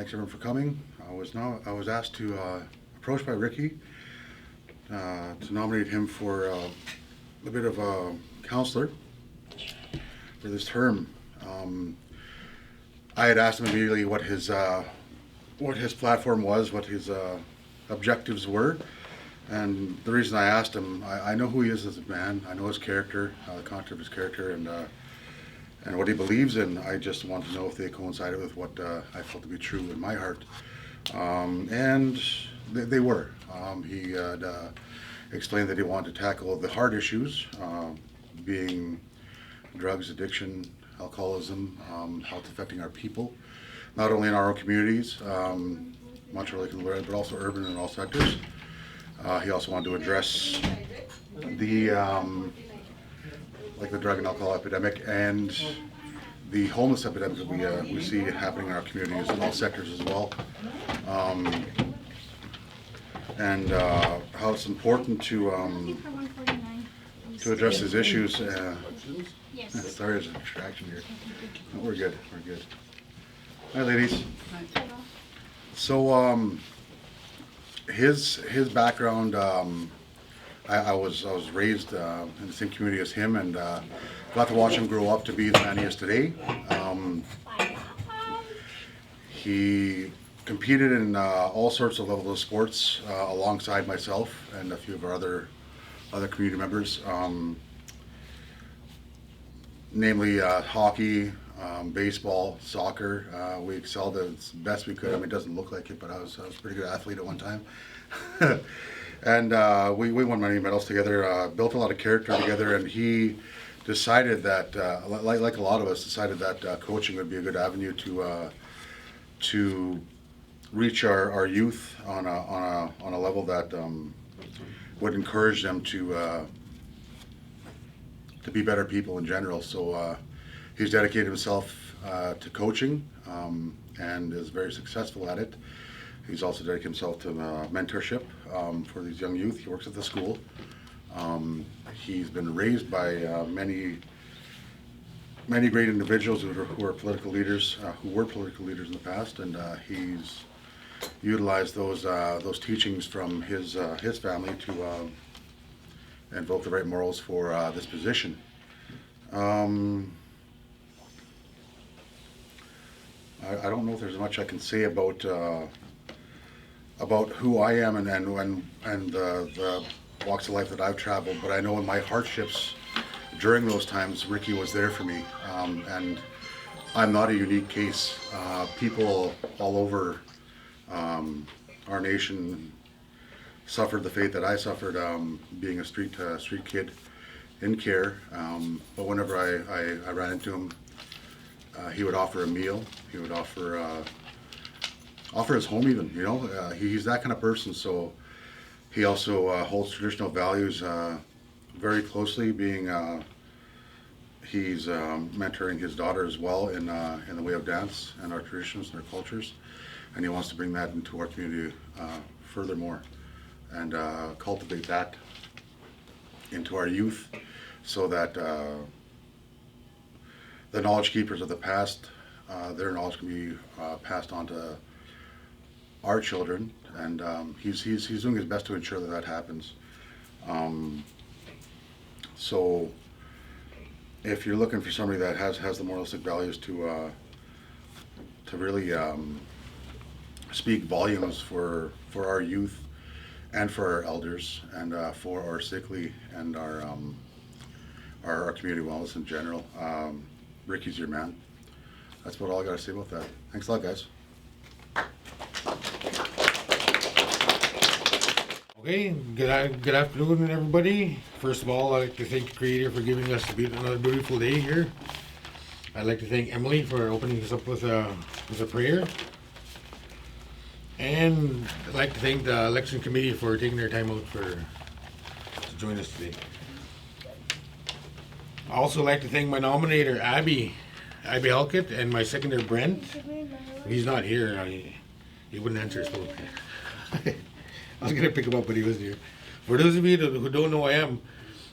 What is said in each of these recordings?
thanks everyone for coming. I was asked to approached by Ricky to nominate him for a bit of a counselor for this term. I had asked him immediately what his platform was, what his objectives were, and the reason I asked him, I know who he is as a man. I know his character, the content of his character, and what he believes in. I just want to know if they coincided with what I felt to be true in my heart, and they were. He had explained that he wanted to tackle the hard issues, being drugs, addiction, alcoholism, how it's affecting our people, not only in our own communities, Montreal, but also urban and all sectors. He also wanted to address the drug and alcohol epidemic and the homeless epidemic that we see happening in our communities in all sectors as well, and how it's important to address these issues. Yes. Sorry, there's a distraction here. No, we're good. Hi, ladies. So his background. I was raised in the same community as him, and got to watch him grow up to be the man he is today. He competed in all sorts of levels of sports alongside myself and a few of our other community members, namely hockey, baseball, soccer. We excelled as best we could. I mean, it doesn't look like it, but I was a pretty good athlete at one time. And we won many medals together, built a lot of character together, and he decided that, like a lot of us, decided that coaching would be a good avenue to reach our youth on a level that would encourage them to be better people in general. So he's dedicated himself to coaching and is very successful at it. He's also dedicated himself to mentorship for these young youth. He works at the school. He's been raised by many great individuals who are political leaders, who were political leaders in the past, and he's utilized those teachings from his family to invoke the right morals for this position. I don't know if there's much I can say about who I am and the walks of life that I've traveled, but I know in my hardships during those times, Ricky was there for me, and I'm not a unique case. People all over our nation suffered the fate that I suffered, being a street kid in care. But whenever I ran into him, he would offer a meal. He would offer his home even. He's that kind of person. So he also holds traditional values very closely. Being he's mentoring his daughter as well in the way of dance and our traditions and our cultures, and he wants to bring that into our community furthermore, and cultivate that into our youth, so that the knowledge keepers of the past, their knowledge can be passed on to our children, and he's doing his best to ensure that happens. So if you're looking for somebody that has the moralistic values to really speak volumes for our youth and for our elders and for our sickly and our community wellness in general, Ricky's your man. That's about all I got to say about that. Thanks a lot, guys. Okay, good afternoon, everybody. First of all, I'd like to thank the Creator for giving us another beautiful day here. I'd like to thank Emily for opening us up with a prayer. And I'd like to thank the election committee for taking their time out to join us today. I also like to thank my nominator, Abby Halkett, and my seconder, Brent. He's not here. He wouldn't answer his phone. I was going to pick him up, but he wasn't here. For those of you who don't know who I am,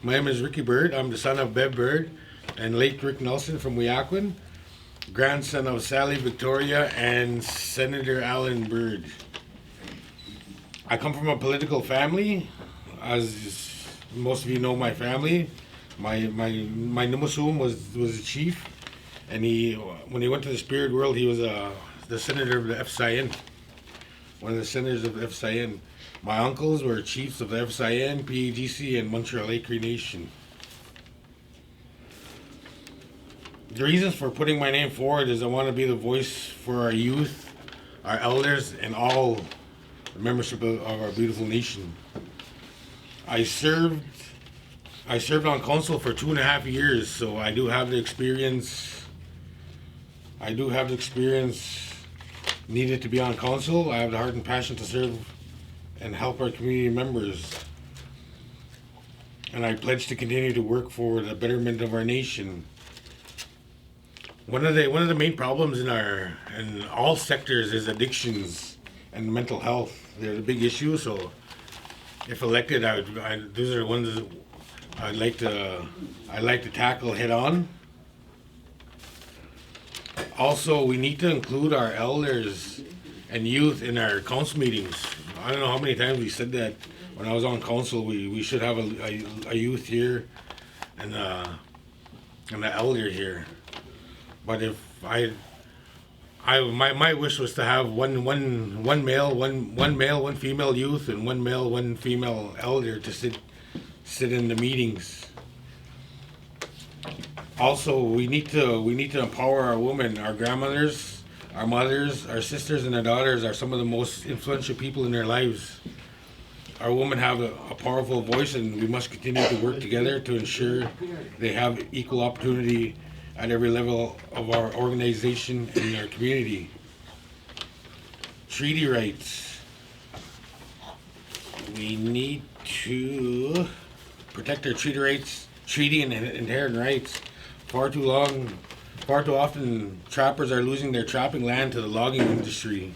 my name is Ricky Bird. I'm the son of Bev Bird and late Rick Nelson from Weaquin. grandson of Sally Victoria and Senator Alan Byrd. I come from a political family, as most of you know my family. My Numusum was a chief, and when he went to the spirit world, he was the senator of the FCIN, one of the senators of the FCIN. My uncles were chiefs of the FCIN, PAGC, and Montreal Cree Nation. The reasons for putting my name forward is I want to be the voice for our youth, our elders, and all the membership of our beautiful nation. I served on council for 2.5 years, so I do have the experience. Needed to be on council. I have the heart and passion to serve and help our community members. And I pledge to continue to work for the betterment of our nation. One of the main problems in all sectors is addictions and mental health. They're the big issue. So, if elected, those are ones that I'd like to tackle head on. Also, we need to include our elders and youth in our council meetings. I don't know how many times we said that when I was on council. We should have a youth here and an elder here. But if my wish was to have one male, one female youth, and one male, one female elder to sit in the meetings. Also, we need to empower our women, our grandmothers, our mothers, our sisters, and our daughters are some of the most influential people in their lives. Our women have a powerful voice, and we must continue to work together to ensure they have equal opportunity at every level of our organization and in our community. Treaty rights. We need to protect our treaty and inherent rights. Far too often, trappers are losing their trapping land to the logging industry.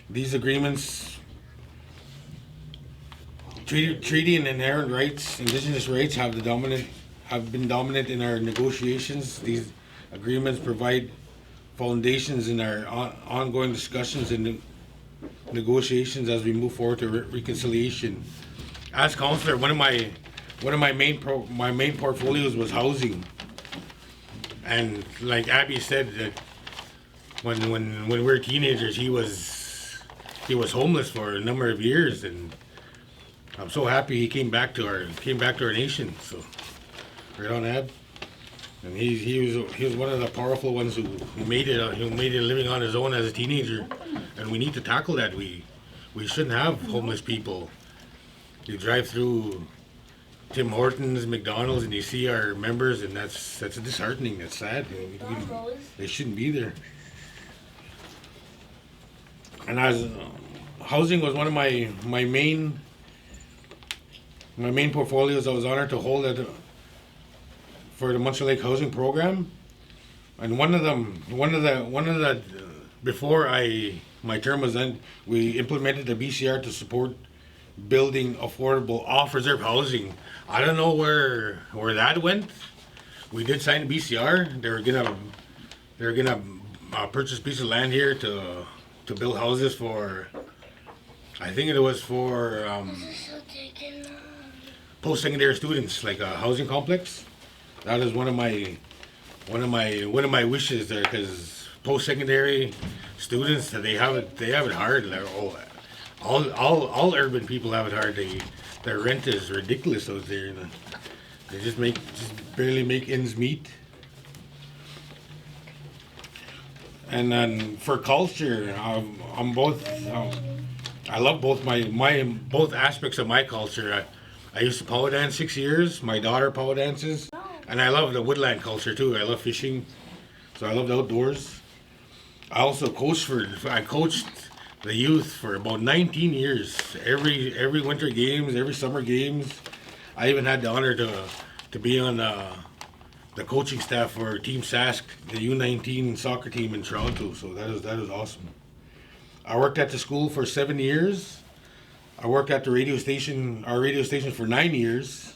These agreements, treaty and inherent rights, indigenous rights have been dominant in our negotiations. These agreements provide foundations in our ongoing discussions and negotiations as we move forward to reconciliation. As councillor, one of my main portfolios was housing, and like Abby said, that when we were teenagers, he was homeless for a number of years, and I'm so happy he came back to our nation. So. Right on, Ab. And he was one of the powerful ones who made it a living on his own as a teenager, and we need to tackle that. We shouldn't have homeless people. You drive through Tim Hortons, McDonald's, and you see our members, and that's disheartening. That's sad. They shouldn't be there. And as housing was one of my main portfolios, I was honored to hold it for the Montreal Lake Housing Program, and one of the before my term was ended, we implemented the BCR to support building affordable off-reserve housing. I don't know where that went. We did sign a BCR. They were gonna purchase a piece of land here to build houses for. I think it was for post-secondary students, like a housing complex. That is one of my wishes there, because post-secondary students, they have it hard. All urban people have it hard. Their rent is ridiculous out there. They just barely make ends meet. And then for culture, I'm both. I love both both aspects of my culture. I used to power dance 6 years. My daughter power dances. And I love the woodland culture too. I love fishing, so I love the outdoors. I also coached the youth for about 19 years. Every winter games, every summer games. I even had the honor to be on the coaching staff for Team Sask, the U19 soccer team in Toronto. So that is awesome. I worked at the school for 7 years. I worked at our radio station for 9 years.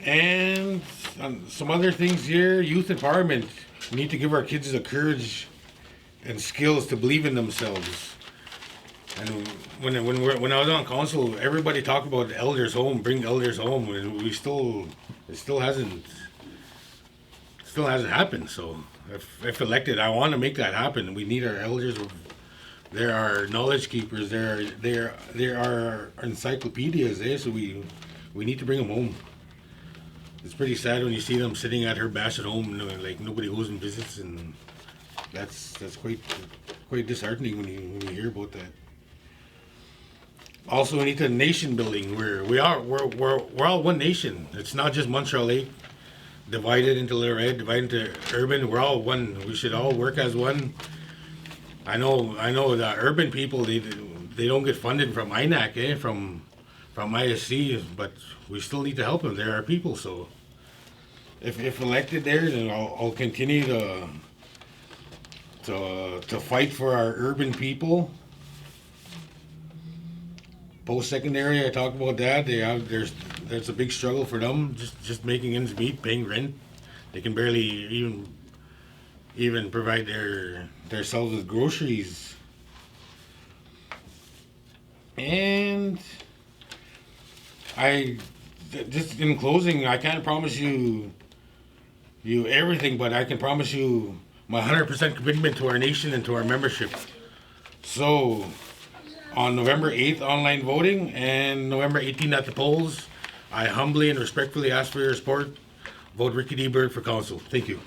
And some other things here, youth empowerment. We need to give our kids the courage and skills to believe in themselves. And when I was on council, everybody talked about elders home, bring elders home, and it still hasn't happened. So if elected, I want to make that happen. We need our elders. They're our knowledge keepers. They're our encyclopedias. So we need to bring them home. It's pretty sad when you see them sitting at her bash at home, like nobody goes and visits, and that's quite disheartening when you hear about that. Also, we need the nation building where we're all one nation. It's not just Montreal Lake divided into Lorette, divided into urban. We're all one. We should all work as one. I know the urban people they don't get funded from INAC, from ISC, but we still need to help them. They're our people. So if elected there, then I'll continue to fight for our urban people. Post-secondary, I talked about that. There's a big struggle for them, just making ends meet, paying rent. They can barely even provide themselves with groceries. And just in closing, I can't promise you everything, but I can promise you my 100% commitment to our nation and to our membership. So, on November 8th, online voting, and November 18th at the polls, I humbly and respectfully ask for your support. Vote Ricky D. Bird for council. Thank you.